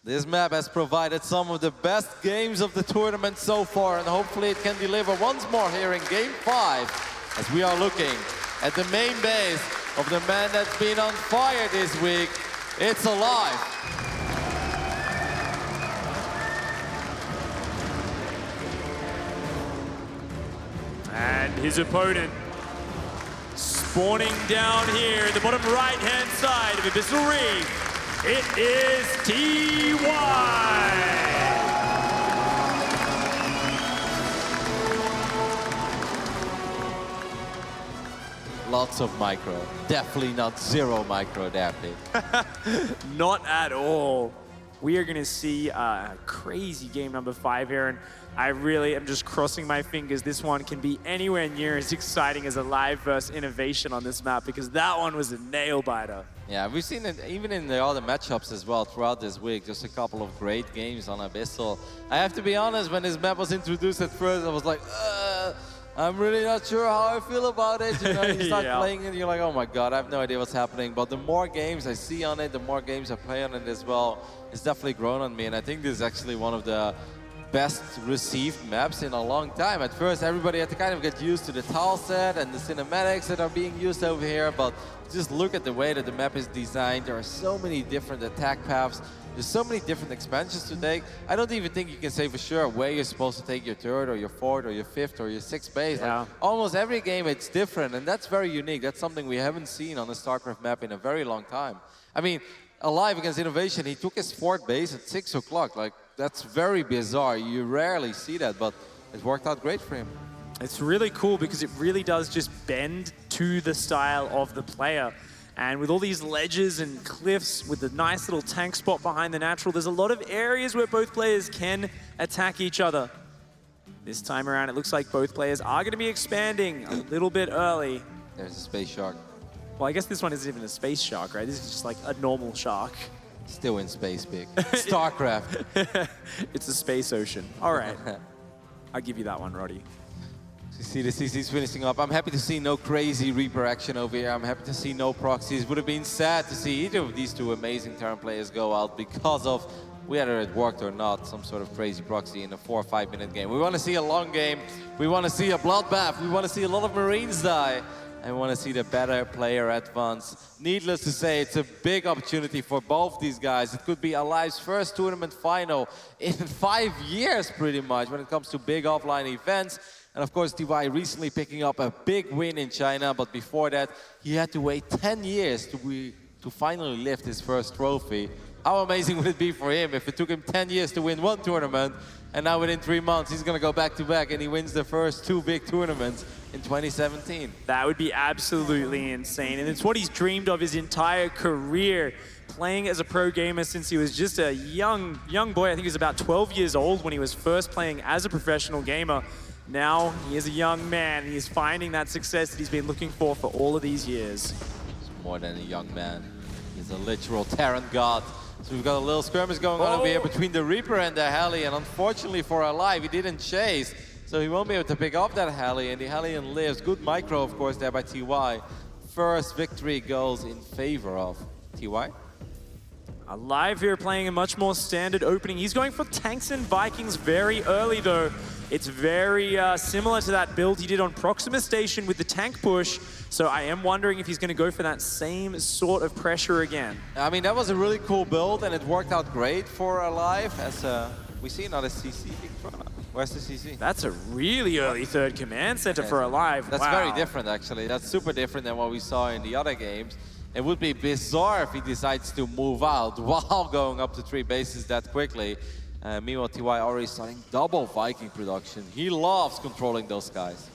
This map has provided some of the best games of the tournament so far, and hopefully it can deliver once more here in Game 5 as we are looking at the main base of the man that's been on fire this week. It's aLive. And his opponent spawning down here in the bottom right-hand side of Abyssal Reef. It is TY. Lots of micro. Definitely not zero micro there, Pete. Not at all. we are going to see a crazy game number 5 here, and I really am just crossing my fingers this one can be anywhere near as exciting as aLive versus Innovation on this map, because that one was a nail-biter. Yeah, we've seen it even in the other matchups as well throughout this week. Just a couple of great games on Abyssal. I have to be honest, when this map was introduced at first, I was like, I'm really not sure how I feel about it. You know, you start playing it, you're like, oh my god, I have no idea what's happening. But the more games I see on it, the more games I play on it as well, it's definitely grown on me. And I think this is actually one of the best received maps in a long time. At first, everybody had to kind of get used to the tile set and the cinematics that are being used over here, but just look at the way that the map is designed. There are so many different attack paths. There's so many different expansions to take. I don't even think you can say for sure where you're supposed to take your third or your fourth or your fifth or your sixth base. Yeah. Like, almost every game it's different, and that's very unique. That's something we haven't seen on the StarCraft map in a very long time. I mean, aLive against Innovation, he took his fourth base at 6 o'clock. Like, that's very bizarre. You rarely see that, but it worked out great for him. It's really cool because it really does just bend to the style of the player. And with all these ledges and cliffs, with the nice little tank spot behind the natural, there's a lot of areas where both players can attack each other. This time around, it looks like both players are going to be expanding a little bit early. There's a space shark. Well, I guess this one isn't even a space shark, right? This is just like a normal shark. Still in space, big. StarCraft. It's a space ocean. All right. I'll give you that one, Roddy. You see the CC's finishing up. I'm happy to see no crazy Reaper action over here. I'm happy to see no proxies. Would have been sad to see either of these two amazing Terran players go out because of, whether it worked or not, some sort of crazy proxy in a 4 or 5 minute game. We want to see a long game. We want to see a bloodbath. We want to see a lot of Marines die. And we want to see the better player advance. Needless to say, it's a big opportunity for both these guys. It could be aLive's first tournament final in 5 years, pretty much, when it comes to big offline events. And of course, TY recently picking up a big win in China, but before that, he had to wait 10 years to finally lift his first trophy. How amazing would it be for him if it took him 10 years to win one tournament, and now within 3 months, he's going to go back-to-back, and he wins the first 2 big tournaments in 2017. That would be absolutely insane, and it's what he's dreamed of his entire career, playing as a pro gamer since he was just a young boy. I think he was about 12 years old when he was first playing as a professional gamer. Now he is a young man. He is finding that success that he's been looking for all of these years. He's more than a young man. He's a literal Terran god. So we've got a little skirmish going on over here between the Reaper and the Heli, and unfortunately for aLive, he didn't chase, so he won't be able to pick up that Heli, and the Hellion lives. Good micro, of course, there by TY. First victory goes in favor of TY. aLive here playing a much more standard opening. He's going for tanks and Vikings very early, though. It's very similar to that build he did on Proxima Station with the tank push. So I am wondering if he's going to go for that same sort of pressure again. I mean, that was a really cool build, and it worked out great for aLive. As we see another CC. Where's the CC? That's a really early third command center for aLive. That's very different, actually. That's super different than what we saw in the other games. It would be bizarre if he decides to move out while going up to 3 bases that quickly. Meanwhile, TY already starting double Viking production. He loves controlling those guys.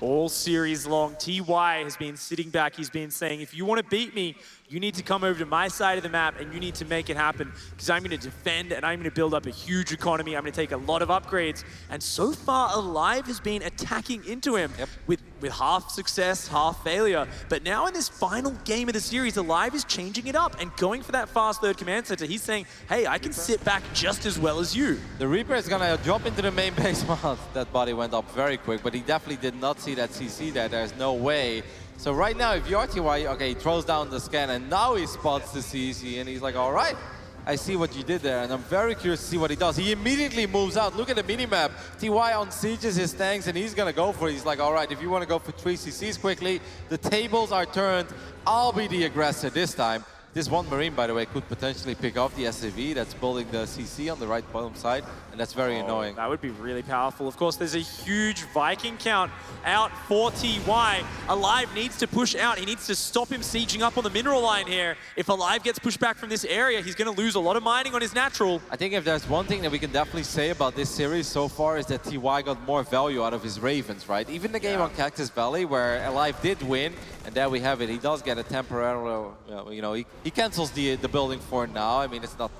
All series long, TY has been sitting back. He's been saying, if you want to beat me, you need to come over to my side of the map and you need to make it happen, because I'm going to defend and I'm going to build up a huge economy. I'm going to take a lot of upgrades. And so far, aLive has been attacking into him with half success, half failure. But now in this final game of the series, aLive is changing it up and going for that fast third command center. He's saying, hey, I can sit back just as well as you. The Reaper is going to drop into the main base. Well, that body went up very quick, but he definitely did not see that CC there. There's no way. So right now, if you're TY, okay, he throws down the scan, and now he spots the CC, and he's like, all right, I see what you did there, and I'm very curious to see what he does. He immediately moves out. Look at the minimap. TY unsieges his tanks, and he's going to go for it. He's like, all right, if you want to go for 3 CCs quickly, the tables are turned. I'll be the aggressor this time. This one Marine, by the way, could potentially pick off the SAV that's building the CC on the right bottom side, and that's very annoying. That would be really powerful. Of course, there's a huge Viking count out for TY. aLive needs to push out. He needs to stop him sieging up on the mineral line here. If aLive gets pushed back from this area, he's going to lose a lot of mining on his natural. I think if there's one thing that we can definitely say about this series so far is that TY got more value out of his Ravens, right? Even the game on Cactus Valley, where aLive did win, and there we have it. He does get a temporary, you know, he cancels the building for now. I mean, it's not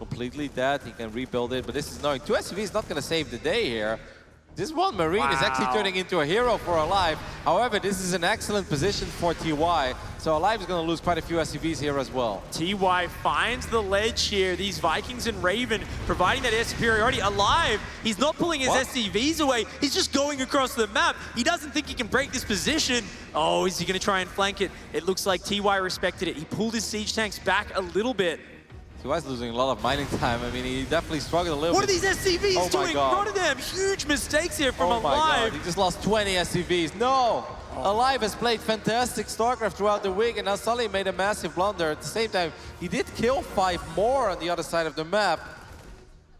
completely dead. He can rebuild it, but this is knowing 2 SCV is not going to save the day here. This one Marine is actually turning into a hero for aLive. However, this is an excellent position for TY, so aLive is going to lose quite a few SCVs here as well. TY finds the ledge here. These Vikings and Raven providing that air superiority. aLive, he's not pulling his SCVs away. He's just going across the map. He doesn't think he can break this position. Oh, is he going to try and flank it? It looks like TY respected it. He pulled his siege tanks back a little bit. TY's losing a lot of mining time. I mean, he definitely struggled a little bit. What bit. are these SCVs doing? Rotterdam, huge mistakes here from aLive. Oh my God, he just lost 20 SCVs. No! aLive has played fantastic StarCraft throughout the week, and now Sully made a massive blunder. At the same time, he did kill 5 more on the other side of the map.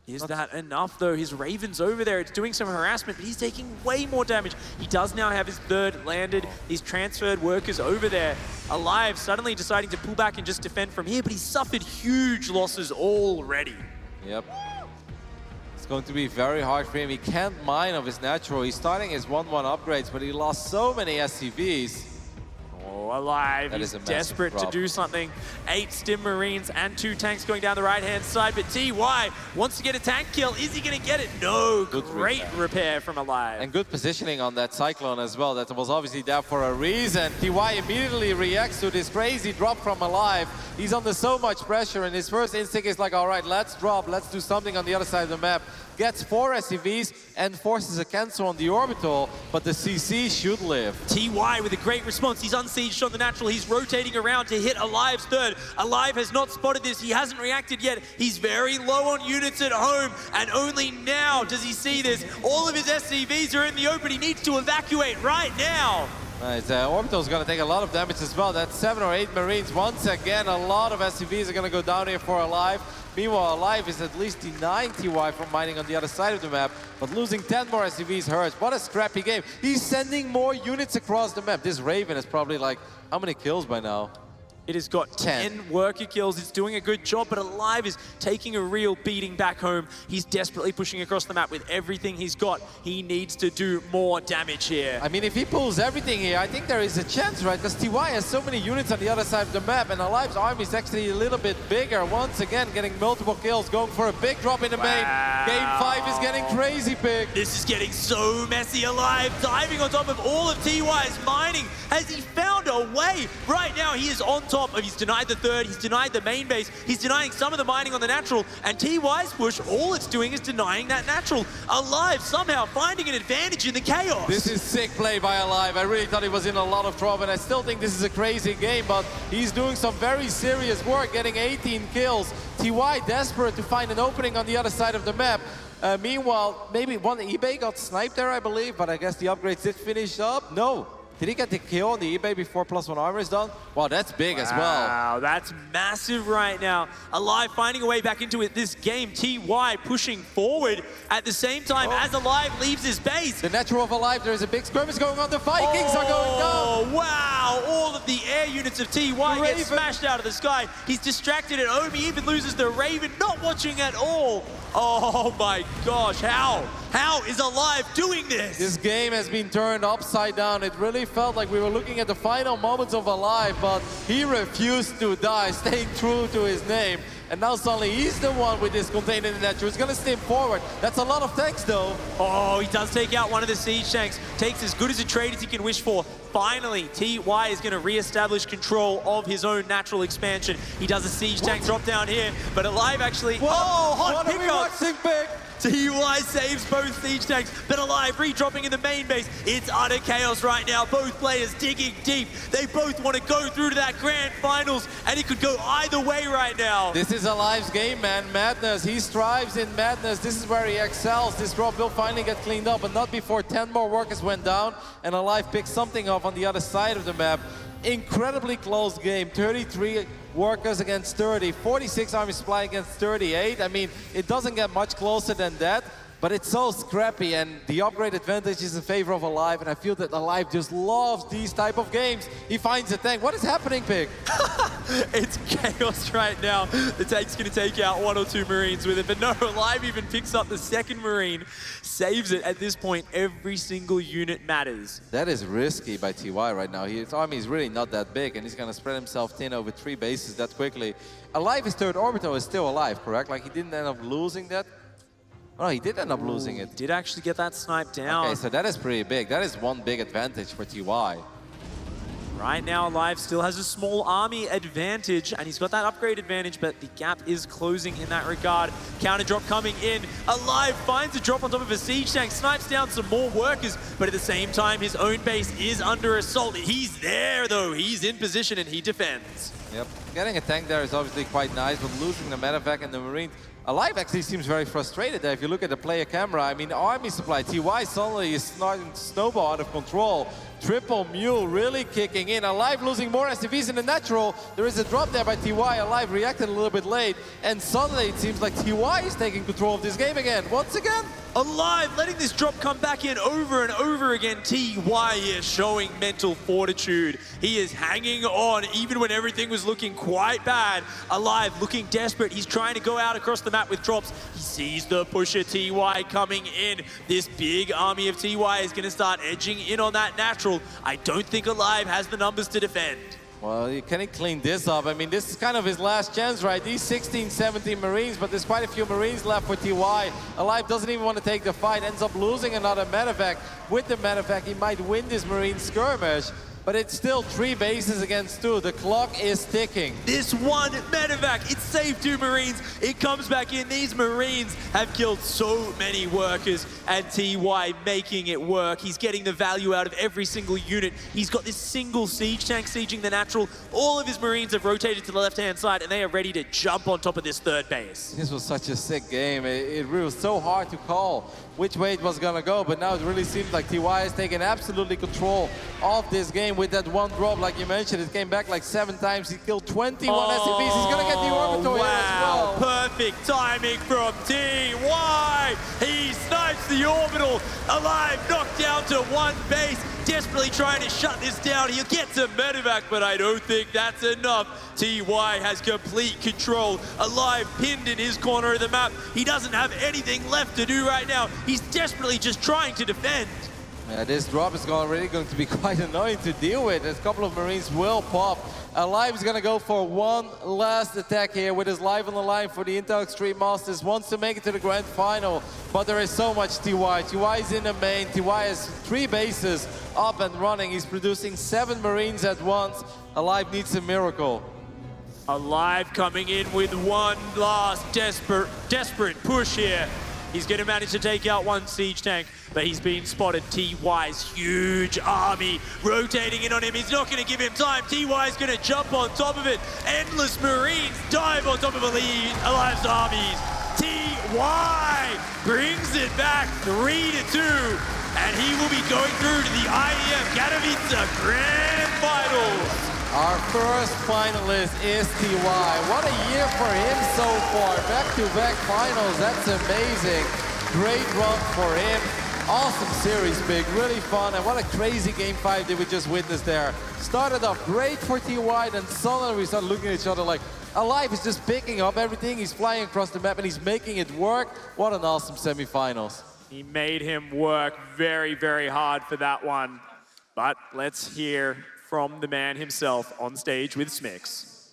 Is that enough, though? His Raven's over there. It's doing some harassment, but he's taking way more damage. He does now have his 3rd landed. These transferred workers over there. aLive suddenly deciding to pull back and just defend from here, but he's suffered huge losses already. Yep. It's going to be very hard for him. He can't mine of his natural. He's starting his 1-1 upgrades, but he lost so many SCVs. Oh, aLive, he's desperate to do something. 8 Stim Marines and 2 tanks going down the right-hand side, but TY wants to get a tank kill. Is he going to get it? No, great repair from aLive. And good positioning on that Cyclone as well. That was obviously there for a reason. TY immediately reacts to this crazy drop from aLive. He's under so much pressure, and his first instinct is like, all right, let's drop, let's do something on the other side of the map. Gets 4 SCVs and forces a cancel on the orbital, but the CC should live. TY with a great response. He's unsieged on the natural. He's rotating around to hit aLive's 3rd. aLive has not spotted this. He hasn't reacted yet. He's very low on units at home, and only now does he see this. All of his SCVs are in the open. He needs to evacuate right now. Nice. Orbital's going to take a lot of damage as well. That's 7 or 8 Marines. Once again, a lot of SCVs are going to go down here for aLive. Meanwhile, aLive is at least denying TY from mining on the other side of the map, but losing 10 more SCVs hurts. What a scrappy game. He's sending more units across the map. This Raven is probably like, how many kills by now? It has got 10 worker kills. It's doing a good job, but aLive is taking a real beating back home. He's desperately pushing across the map with everything he's got. He needs to do more damage here. I mean, if he pulls everything here, I think there is a chance, right? Because TY has so many units on the other side of the map, and aLive's army is actually a little bit bigger. Once again, getting multiple kills, going for a big drop in the main. Game 5 is getting crazy big. This is getting so messy. aLive diving on top of all of TY's mining. Has he found a way? Right now, he is on top of, he's denied the 3rd, he's denied the main base, he's denying some of the mining on the natural, and TY's push, all it's doing is denying that natural. aLive somehow finding an advantage in the chaos. This is sick play by aLive. I really thought he was in a lot of trouble, and I still think this is a crazy game, but he's doing some very serious work, getting 18 kills. TY desperate to find an opening on the other side of the map. Meanwhile, maybe one eBay got sniped there, I believe, but I guess the upgrades did finish up. No. Did he get the kill on the eBay before +1 armor is done? Wow, that's big as well. Wow, that's massive right now. aLive finding a way back into it this game. TY pushing forward at the same time as aLive leaves his base. The natural of aLive, there is a big skirmish going on. The Vikings are going down. Oh, wow. All of the air units of TY get smashed out of the sky. He's distracted at home. He even loses the Raven, not watching at all. Oh my gosh, how? How is aLive doing this? This game has been turned upside down. It really felt like we were looking at the final moments of aLive, but he refused to die, staying true to his name. And now suddenly he's the one with this container in the net. He's gonna stim forward. That's a lot of tanks though. Oh, he does take out one of the siege tanks. Takes as good as a trade as he can wish for. Finally, TY is gonna re-establish control of his own natural expansion. He does a siege tank drop down here, but aLive actually... Whoa, hot what are we watching, Big? TY saves both siege tanks, but aLive re-dropping in the main base. It's utter chaos right now. Both players digging deep. They both want to go through to that grand finals, and it could go either way right now. This is aLive's game, man. Madness. He strives in madness. This is where he excels. This drop will finally get cleaned up, but not before 10 more workers went down, and aLive picked something off on the other side of the map. Incredibly close game. 33 workers against 30, 46 army supply against 38. I mean, it doesn't get much closer than that. But it's so scrappy, and the upgrade advantage is in favor of aLive, and I feel that aLive just loves these type of games. He finds a tank. What is happening, Pig? It's chaos right now. The tank's going to take out 1 or 2 Marines with it, but no, aLive even picks up the second Marine, saves it. At this point, every single unit matters. That is risky by TY right now. His army is really not that big, and he's going to spread himself thin over 3 bases that quickly. aLive, his third orbital is still alive, correct? Like, he didn't end up losing that? Oh, he did end up losing it. Did actually get that snipe down. Okay, so that is pretty big. That is one big advantage for TY. Right now, aLive still has a small army advantage, and he's got that upgrade advantage, but the gap is closing in that regard. Counter drop coming in. aLive finds a drop on top of a siege tank, snipes down some more workers, but at the same time, his own base is under assault. He's there, though. He's in position, and he defends. Yep, getting a tank there is obviously quite nice, but losing the medevac and the Marines, aLive actually seems very frustrated there. If you look at the player camera, I mean, army supply, TY suddenly is starting to snowball out of control. Triple Mule really kicking in. aLive losing more SCVs in the natural. There is a drop there by TY. aLive reacted a little bit late, and suddenly it seems like TY is taking control of this game again. Once again, aLive letting this drop come back in over and over again. TY is showing mental fortitude. He is hanging on even when everything was looking quite bad. aLive looking desperate. He's trying to go out across the map with drops. He sees the pusher TY coming in. This big army of TY is going to start edging in on that natural. I don't think aLive has the numbers to defend. well, can he clean this up? I mean, this is kind of his last chance, right? These 16, 17 Marines, but there's quite a few Marines left for TY. aLive doesn't even want to take the fight, ends up losing another medevac. With the medevac, he might win this Marine skirmish, but it's still 3 bases against 2. The clock is ticking. This one medevac, it saved 2 Marines. It comes back in. These Marines have killed so many workers, and TY making it work. He's getting the value out of every single unit. He's got this single siege tank sieging the natural. All of his Marines have rotated to the left-hand side, and they are ready to jump on top of this third base. This was such a sick game. It really was so hard to call which way it was gonna go, but now it really seems like TY has taken absolutely control of this game with that one drop. Like you mentioned, it came back like 7 times. He killed 21 SCVs. He's gonna get the orbital here as well. Perfect timing from TY. He snipes the orbital. aLive knocked down to 1 base. Desperately trying to shut this down. He'll get to medevac, but I don't think that's enough. TY has complete control. aLive pinned in his corner of the map. He doesn't have anything left to do right now. He's desperately just trying to defend. Yeah, this drop is really going to be quite annoying to deal with. A couple of Marines will pop. aLive is going to go for one last attack here with his life on the line for the Intel Extreme Masters. Wants to make it to the grand final, but there is so much TY. TY is in the main. TY has 3 bases up and running. He's producing 7 Marines at once. aLive needs a miracle. aLive coming in with one last desperate push here. He's going to manage to take out 1 siege tank, but he's been spotted. TY's huge army rotating in on him. He's not going to give him time. TY's going to jump on top of it. Endless Marines dive on top of aLive's armies. TY brings it back 3-2, and he will be going through to the IEM Katowice Grand Finals. Our first finalist is TY. What a year for him so far. Back-to-back finals, that's amazing. Great run for him. Awesome series, Big, really fun. And what a crazy game 5 did we just witness there. Started off great for TY, then suddenly we started looking at each other like, aLive is just picking up everything. He's flying across the map and he's making it work. What an awesome semifinals. He made him work very, very hard for that one. But let's hear from the man himself on stage with Smix.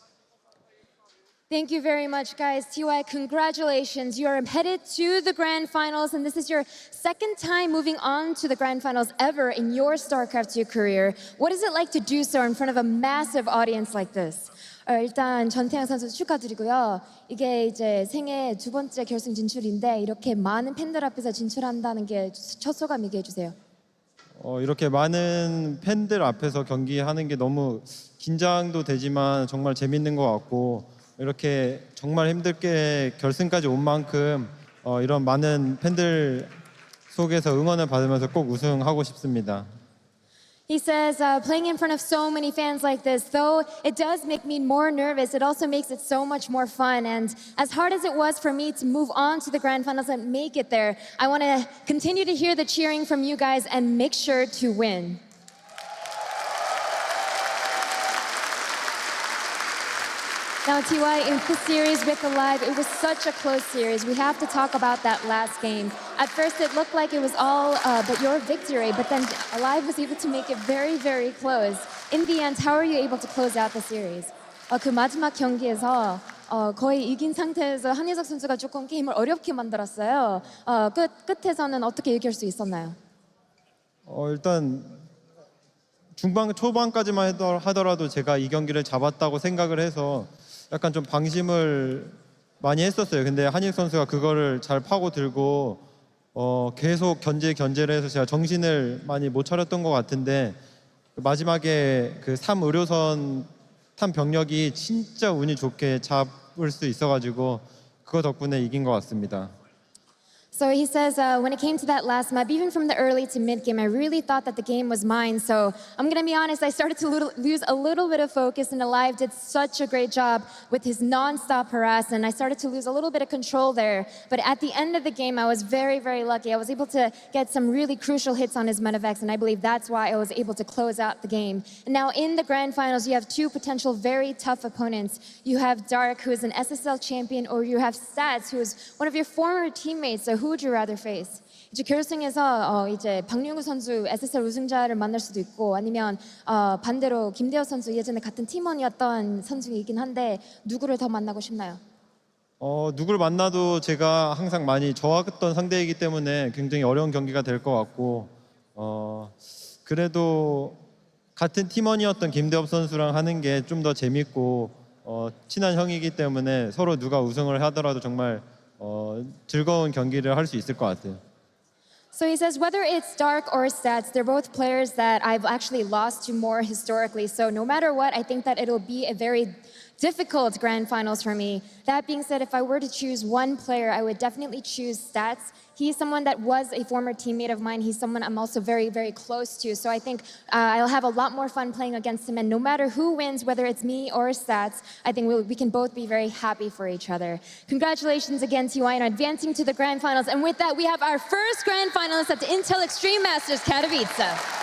Thank you very much, guys. TY, congratulations. You are headed to the grand finals, and this is your 2nd time moving on to the grand finals ever in your StarCraft II career. What is it like to do so in front of a massive audience like this? 일단 전태양 선수 축하드리고요. 이게 이제 생애 2번째 결승 진출인데 이렇게 많은 팬들 앞에서 진출한다는 게 첫 소감 얘기해 주세요. 이렇게 많은 팬들 앞에서 경기하는 게 너무 긴장도 되지만 정말 재밌는 것 같고 이렇게 정말 힘들게 결승까지 온 만큼 이런 많은 팬들 속에서 응원을 받으면서 꼭 우승하고 싶습니다. He says, playing in front of so many fans like this, though it does make me more nervous, it also makes it so much more fun. And as hard as it was for me to move on to the grand finals and make it there, I want to continue to hear the cheering from you guys and make sure to win. Now, TY, in this series with aLive, it was such a close series. We have to talk about that last game. At first, it looked like it was all but your victory, but then aLive was able to make it very, very close. In the end, how are you able to close out the series? 그 마지막 경기에서 거의 이긴 상태에서 한예석 선수가 조금 게임을 어렵게 만들었어요. 끝에서는 어떻게 이길 수 있었나요? 일단 중반 초반까지만 하더라도 제가 이 경기를 잡았다고 생각을 해서 약간 좀 방심을 많이 했었어요. 근데 한일 선수가 그거를 잘 파고들고 계속 견제를 해서 제가 정신을 많이 못 차렸던 것 같은데 마지막에 그 3의료선 탄 병력이 진짜 운이 좋게 잡을 수 있어가지고 그거 덕분에 이긴 것 같습니다. So he says, when it came to that last map, even from the early to mid game, I really thought that the game was mine. So I'm going to be honest, I started to lose a little bit of focus, and aLive did such a great job with his non-stop harass, and I started to lose a little bit of control there. But at the end of the game, I was very, very lucky. I was able to get some really crucial hits on his Medivacs, and I believe that's why I was able to close out the game. And now in the grand finals, you have two potential very tough opponents. You have Dark, who is an SSL champion, or you have Stats, who is one of your former teammates. So who would you rather face? 이제 결승에서 이제 박용우 선수 SSL 우승자를 만날 수도 있고 아니면 반대로 김대호 선수 예전에 같은 팀원이었던 선수이긴 한데 누구를 더 만나고 싶나요? 누굴 만나도 제가 항상 많이 저하했던 상대이기 때문에 굉장히 어려운 경기가 될 것 같고 그래도 같은 팀원이었던 김대엽 선수랑 하는 게 좀 더 재밌고 친한 형이기 때문에 서로 누가 우승을 하더라도 정말 즐거운 경기를 할 수 있을 것 같아요. So he says, whether it's Dark or Stats, they're both players that I've actually lost to more historically. So no matter what, I think that it'll be a very difficult grand finals for me. That being said, if I were to choose one player, I would definitely choose Stats. He's someone that was a former teammate of mine. He's someone I'm also very, very close to. So I think I'll have a lot more fun playing against him. And no matter who wins, whether it's me or Stats, I think we can both be very happy for each other. Congratulations again to you on advancing to the grand finals. And with that, we have our first grand finalist at the Intel Extreme Masters Katowice.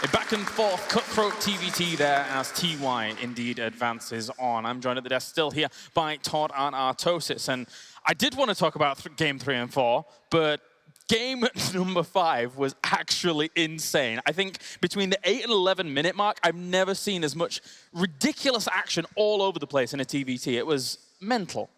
A back and forth cutthroat TvT there as TY indeed advances on. I'm joined at the desk still here by Todd and Artosis. And I did want to talk about game 3 and 4, but game number 5 was actually insane. I think between the 8 and 11 minute mark, I've never seen as much ridiculous action all over the place in a TvT. It was mental.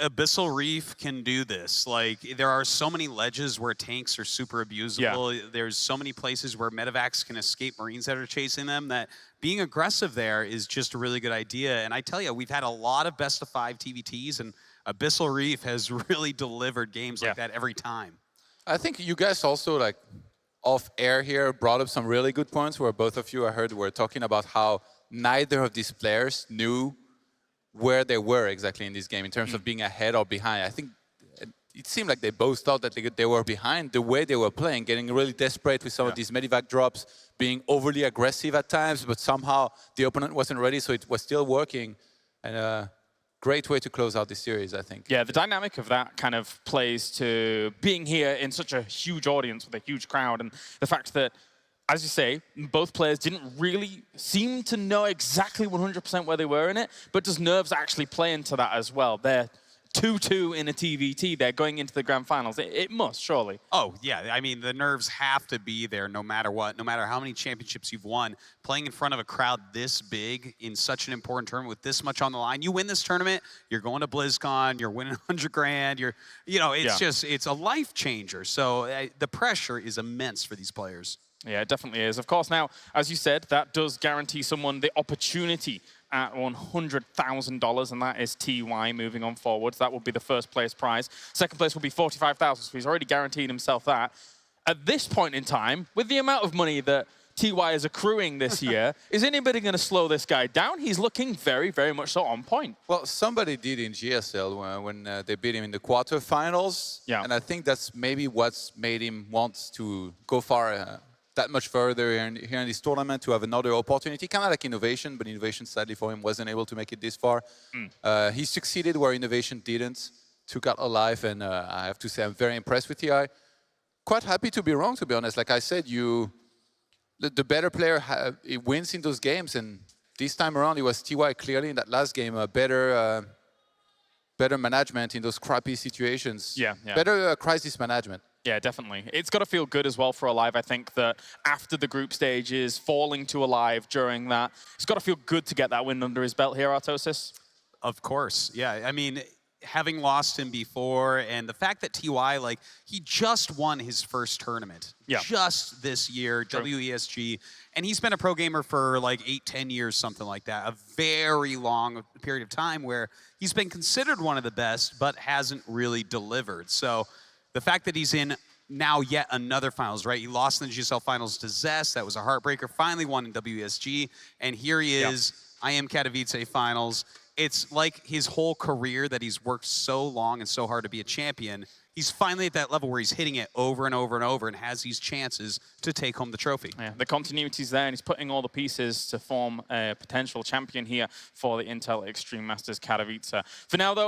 Abyssal Reef can do this. Like, there are so many ledges where tanks are super abusable. Yeah. There's so many places where medevacs can escape Marines that are chasing them that being aggressive there is just a really good idea. And I tell you, we've had a lot of best of 5 TvTs, and Abyssal Reef has really delivered games like that every time. I think you guys also, like, off air here, brought up some really good points where both of you, I heard, were talking about how neither of these players knew where they were exactly in this game in terms of being ahead or behind. I think it seemed like they both thought that they were behind the way they were playing, getting really desperate with some of these medivac drops, being overly aggressive at times, but somehow the opponent wasn't ready, so it was still working. And a great way to close out this series, I think. Yeah, the dynamic of that kind of plays to being here in such a huge audience with a huge crowd, and the fact that, as you say, both players didn't really seem to know exactly 100% where they were in it, but does nerves actually play into that as well? They're 2-2 in a TvT. They're going into the grand finals. It must, surely. Oh, yeah. I mean, the nerves have to be there no matter what, no matter how many championships you've won. Playing in front of a crowd this big in such an important tournament with this much on the line. You win this tournament, you're going to BlizzCon, you're winning 100 grand. It's just, it's a life changer. So the pressure is immense for these players. Yeah, it definitely is. Of course, now, as you said, that does guarantee someone the opportunity at $100,000, and that is TY moving on forwards. That will be the first place prize. Second place will be $45,000, so he's already guaranteed himself that. At this point in time, with the amount of money that TY is accruing this year. Is anybody going to slow this guy down? He's looking very, very much so on point. Well, somebody did in GSL when they beat him in the quarterfinals. Yeah. And I think that's maybe what's made him want to go far, that much further here in this tournament, to have another opportunity. Kind of like Innovation, but Innovation, sadly for him, wasn't able to make it this far. He succeeded where Innovation didn't, took out aLive, and I have to say I'm very impressed with TI. Quite happy to be wrong, to be honest. Like I said, the better player it wins in those games, and this time around it was TY clearly in that last game, better management in those crappy situations. Yeah. Better crisis management. Yeah, definitely. It's got to feel good as well for aLive. I think that after the group stages, falling to aLive during that, it's got to feel good to get that win under his belt here, Artosis. Of course, yeah. I mean, having lost him before, and the fact that TY, like, he just won his first tournament. Yeah. Just this year, True. WESG. And he's been a pro gamer for like 8-10 years, something like that. A very long period of time where he's been considered one of the best, but hasn't really delivered. So the fact that he's in now yet another finals, right? He lost in the GSL finals to Zest. That was a heartbreaker. Finally won in WSG. And here he is, IEM Katowice finals. It's like his whole career that he's worked so long and so hard to be a champion. He's finally at that level where he's hitting it over and over and over and has these chances to take home the trophy. Yeah, the continuity's there, and he's putting all the pieces to form a potential champion here for the Intel Extreme Masters Katowice. For now, though,